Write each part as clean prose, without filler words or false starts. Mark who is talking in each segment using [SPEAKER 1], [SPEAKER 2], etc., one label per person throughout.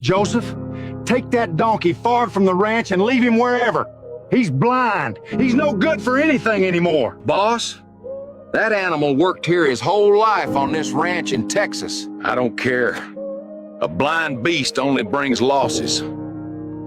[SPEAKER 1] Joseph, take that donkey far from the ranch and leave him wherever. He's blind. He's no good for anything anymore.
[SPEAKER 2] Boss, that animal worked here his whole life on this ranch in Texas. I don't care. A blind beast only brings losses.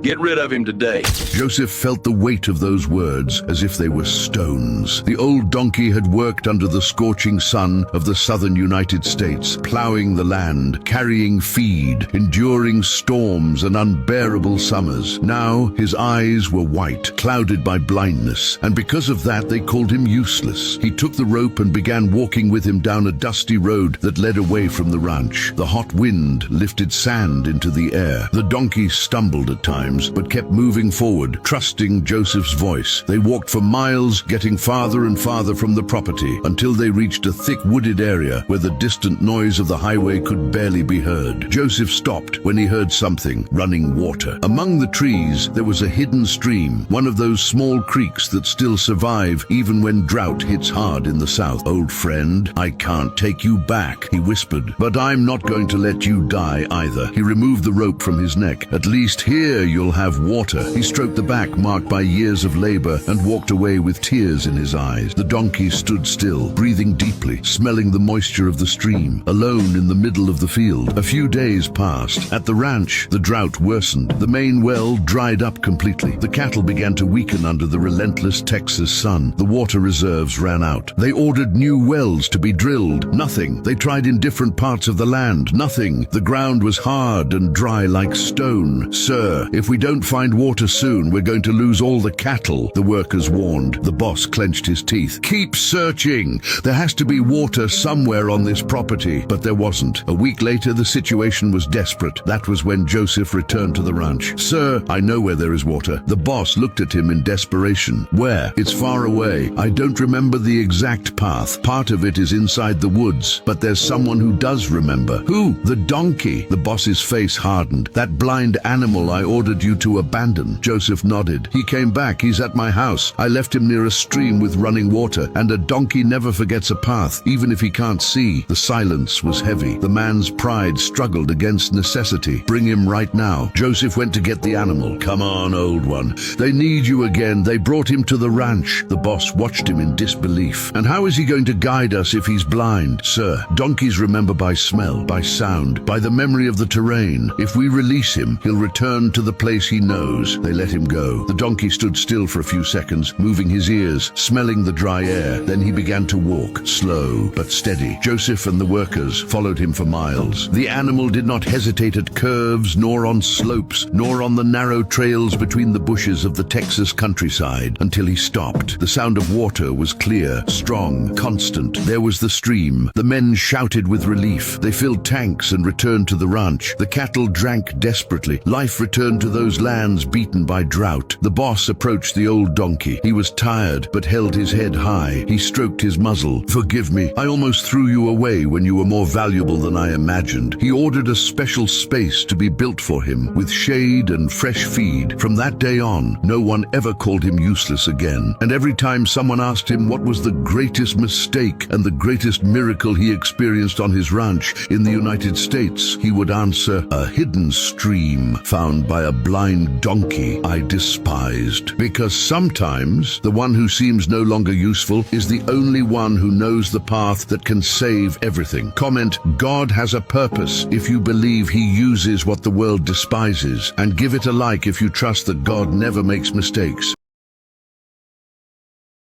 [SPEAKER 2] Get rid of him today.
[SPEAKER 3] Joseph felt the weight of those words as if they were stones. The old donkey had worked under the scorching sun of the southern United States, plowing the land, carrying feed, enduring storms and unbearable summers. Now his eyes were white, clouded by blindness, and because of that they called him useless. He took the rope and began walking with him down a dusty road that led away from the ranch. The hot wind lifted sand into the air. The donkey stumbled at times, but kept moving forward, trusting Joseph's voice. They walked for miles, getting farther and farther from the property, until they reached a thick wooded area where the distant noise of the highway could barely be heard. Joseph stopped when he heard something: running water. Among the trees there was a hidden stream, one of those small creeks that still survive even when drought hits hard in the south. "Old friend, I can't take you back," he whispered, "but I'm not going to let you die either." He removed the rope from his neck. "At least here you'll have water." He stroked the back marked by years of labor and walked away with tears in his eyes. The donkey stood still, breathing deeply, smelling the moisture of the stream, alone in the middle of the field. A few days passed. At the ranch, the drought worsened. The main well dried up completely. The cattle began to weaken under the relentless Texas sun. The water reserves ran out. They ordered new wells to be drilled. Nothing. They tried in different parts of the land. Nothing. The ground was hard and dry like stone. "Sir, if we don't find water soon, we're going to lose all the cattle," the workers warned. The boss clenched his teeth. "Keep searching. There has to be water somewhere on this property." But there wasn't. A week later, the situation was desperate. That was when Joseph returned to the ranch. "Sir, I know where there is water." The boss looked at him in desperation. "Where?" "It's far away. I don't remember the exact path. Part of it is inside the woods, but there's someone who does remember." "Who?" "The donkey." The boss's face hardened. "That blind animal I ordered you to abandon." Joseph nodded. "He came back. He's at my house. I left him near a stream with running water, and a donkey never forgets a path, even if he can't see." The silence was heavy. The man's pride struggled against necessity. "Bring him right now." Joseph went to get the animal. "Come on, old one. They need you again. They brought him to the ranch." The boss watched him in disbelief. "And how is he going to guide us if he's blind?" "Sir, donkeys remember by smell, by sound, by the memory of the terrain. If we release him, he'll return to the place he knows." They let him go. The donkey stood still for a few seconds, moving his ears, smelling the dry air. Then he began to walk, slow but steady. Joseph and the workers followed him for miles. The animal did not hesitate at curves, nor on slopes, nor on the narrow trails between the bushes of the Texas countryside, until he stopped. The sound of water was clear, strong, constant. There was the stream. The men shouted with relief. They filled tanks and returned to the ranch. The cattle drank desperately. Life returned to those lands beaten by drought. The boss approached the old donkey. He was tired, but held his head high. He stroked his muzzle. "Forgive me. I almost threw you away when you were more valuable than I imagined." He ordered a special space to be built for him, with shade and fresh feed. From that day on, no one ever called him useless again. And every time someone asked him what was the greatest mistake and the greatest miracle he experienced on his ranch in the United States, he would answer, "A hidden stream found by a blind donkey I despised." Because sometimes the one who seems no longer useful is the only one who knows the path that can save everything. Comment, "God has a purpose," if you believe he uses what the world despises, and give it a like if you trust that God never makes mistakes.